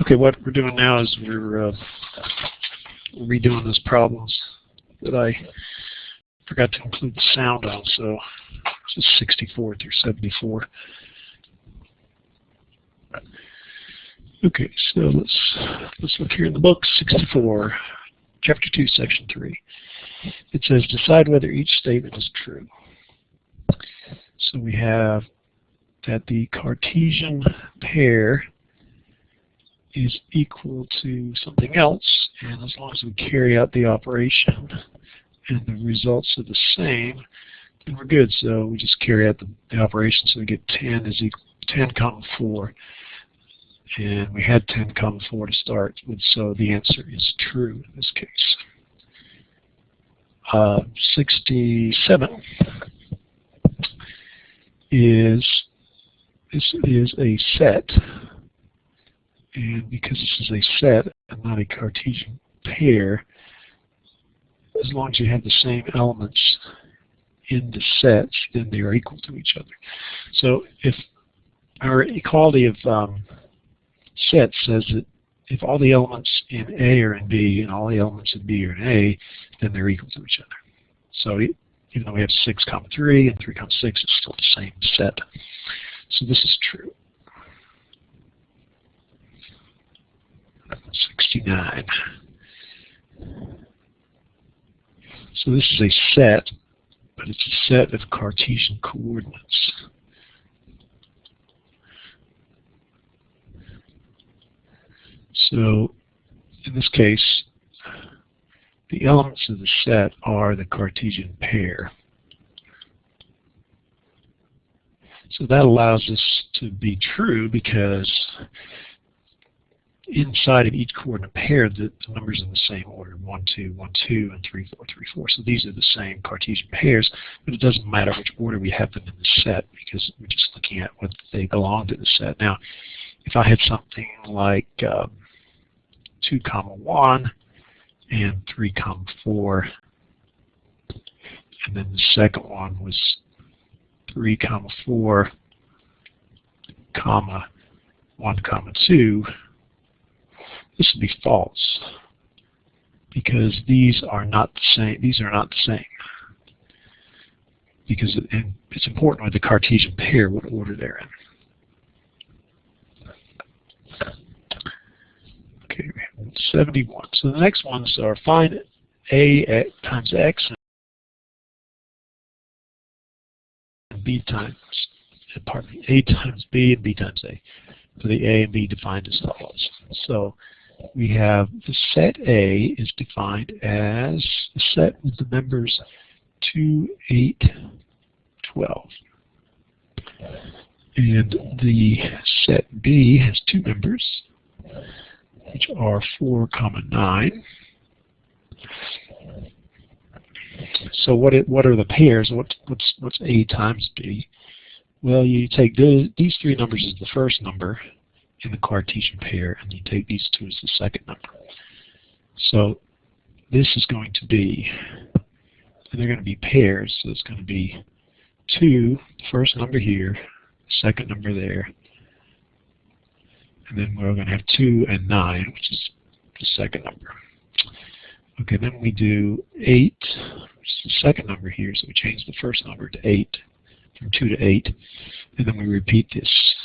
Okay, what we're doing now is we're redoing those problems that I forgot to include the sound on, so this is 64 through 74. Okay, so let's look here in the book, 64, Chapter 2, Section 3. It says, decide whether each statement is true. So we have that the Cartesian pair is equal to something else, and as long as we carry out the operation and the results are the same, then we're good. So we just carry out the operation, so we get 10 is equal 10 comma 4, and we had 10 comma 4 to start with, so the answer is true in this case. 67 this is a set, and because this is a set and not a Cartesian pair, as long as you have the same elements in the sets, then they are equal to each other. So if our equality of set says that if all the elements in A are in B and all the elements in B are in A, then they're equal to each other. So even though we have 6 comma 3 and 3 comma 6, it's still the same set. So this is true. 69. So this is a set, but it's a set of Cartesian coordinates. So in this case, the elements of the set are the Cartesian pair. So that allows us to be true because inside of each coordinate pair, the numbers are in the same order, 1, 2, 1, 2, and 3, 4, 3, 4. So these are the same Cartesian pairs, but it doesn't matter which order we have them in the set because we're just looking at what they belong to the set. Now, if I had something like 2 comma 1 and 3 comma 4, and then the second one was 3 comma 4 comma 1 comma 2, this would be false because these are not the same. These are not the same because it's important with the Cartesian pair what order they're in. Okay, 71. So the next ones are find A times X and B times, pardon me, A times B and B times A. So the A and B defined as follows. So we have the set A is defined as a set with the members 2, 8, 12. And the set B has 2 members, which are 4, comma 9. So what are the pairs? What's A times B? Well, you take these 3 numbers as the first number in the Cartesian pair, and you take these 2 as the second number. So this is going to be, and they're going to be pairs, so it's going to be 2, the first number here, second number there, and then we're going to have 2 and 9, which is the second number. Okay, then we do 8, which is the second number here, so we change the first number to 8, from 2 to 8, and then we repeat this.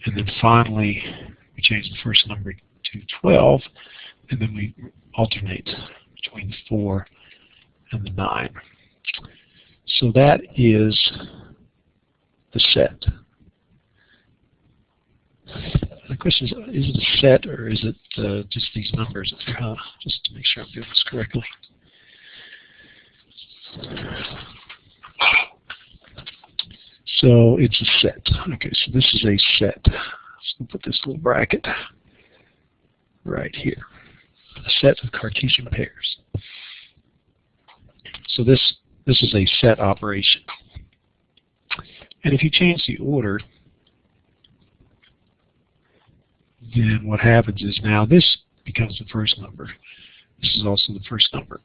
And then finally, we change the first number to 12, and then we alternate between the 4 and the 9. So that is the set. The question is it a set or is it just these numbers? Just to make sure I'm doing this correctly. So it's a set. Okay, so this is a set. So we'll put this little bracket right here. A set of Cartesian pairs. So this is a set operation. And if you change the order, then what happens is now this becomes the first number. This is also the first number.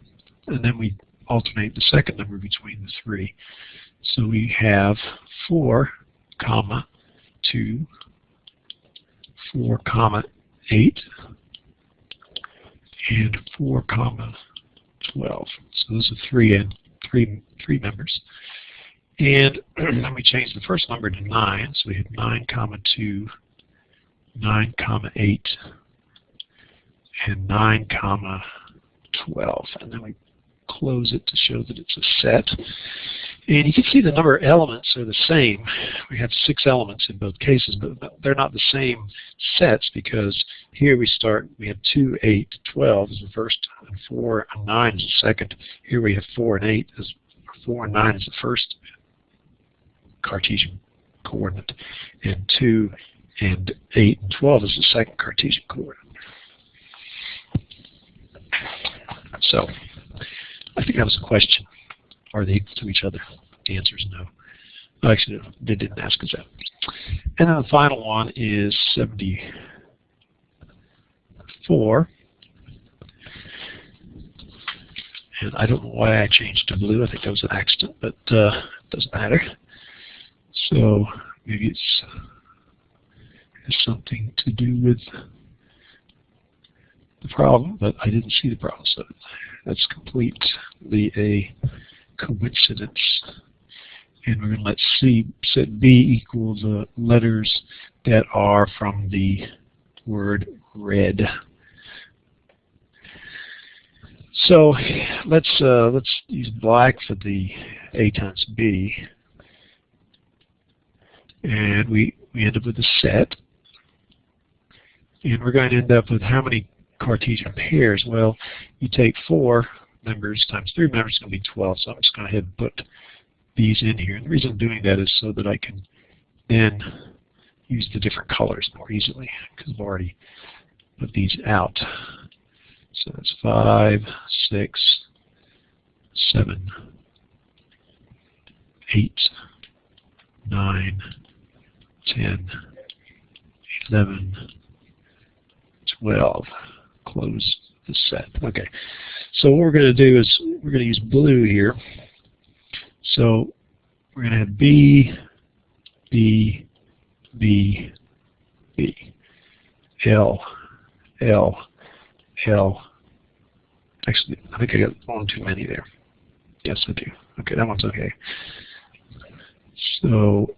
And then we alternate the second number between the three. So we have 4, comma 2, 4, comma 8, and 4, comma 12. So those are three members. And then we change the first number to 9. So we have 9, comma 2, 9, comma 8, and 9, comma 12. And then we close it to show that it's a set. And you can see the number of elements are the same. We have 6 elements in both cases, but they're not the same sets, because here we have 2, 8, 12 as the first, and 4 and 9 as the second. Here we have 4 and 8 as 4 and 9 as the first Cartesian coordinate, and 2 and 8 and 12 is the second Cartesian coordinate. So I think that was a question. Are they equal to each other? The answer is no. Actually, they didn't ask us that. And then the final one is 74. And I don't know why I changed to blue. I think that was an accident, but it doesn't matter. So maybe it has something to do with the problem, but I didn't see the problem. So that's completely a coincidence. And we're going to let set B equal the letters that are from the word red. So let's use black for the A times B, and we end up with a set. And we're going to end up with how many Cartesian pairs? Well, you take 4 members times 3 members, it's going to be 12. So I'm just going to go ahead and put these in here. And the reason I'm doing that is so that I can then use the different colors more easily, because I've already put these out. So that's 5, 6, 7, 8, 9, 10, 11, 12. Close the set. Okay. So what we're going to do is we're going to use blue here. So we're going to have B, B, B, B, L, L, L. Actually, I think I got one too many there. Yes, I do. Okay, that one's okay. So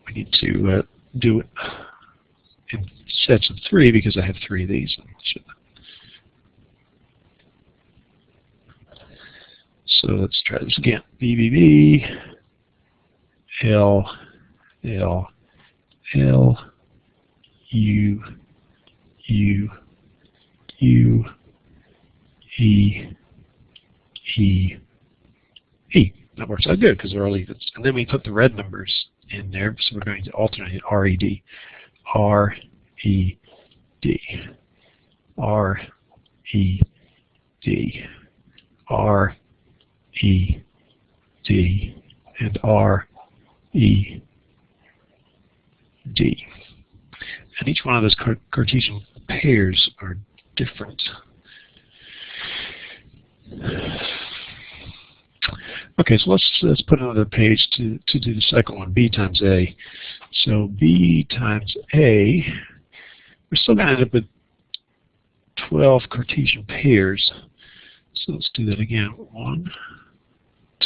we need to do it in sets of 3 because I have 3 of these. So let's try this again. B, B, B, L, L, L, U, U, U, E, E, E. That works out good because they're all evens. And then we put the red numbers in there, so we're going to alternate R-E-D. R-E-D. R-E-D. R-E-D. And R-E-D. And each one of those Cartesian pairs are different. Okay, so let's put another page to do the second one, B times A. So B times A, we're still going to end up with 12 Cartesian pairs. So let's do that again. 1,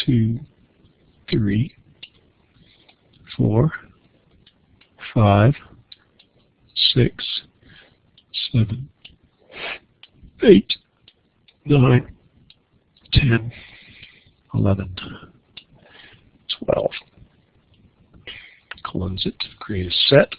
2, 3, 4, 5, 6, 7, 8, 9, 10, 11, 12. Close it, create a set.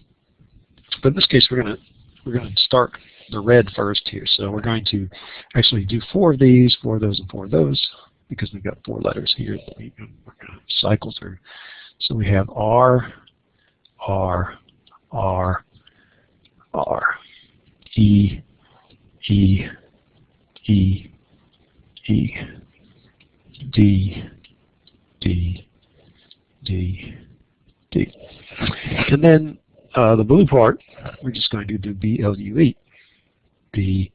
But in this case, we're going to start the red first here. So we're going to actually do 4 of these, 4 of those, and 4 of those, because we've got 4 letters here that we're going to cycle through. So we have R, R, R, R, E, E, E, E, D, D, D, D. And then the blue part, we're just going to do B-L-U-E. B-L-U-E,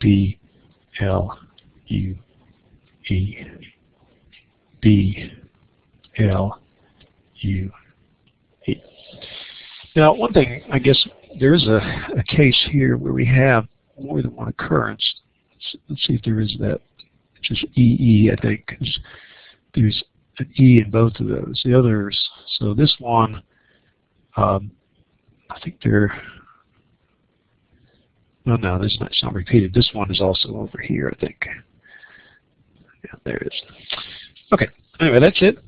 B-L-U-E, L U E B L U E. Now, one thing, I guess there is a case here where we have more than one occurrence. Let's see if there is that. It's just EE, I think, because there's an E in both of those. The others, so this one, I think they're, well, no, this is not, it's not repeated. This one is also over here, I think. Yeah, there it is. Okay, anyway, that's it.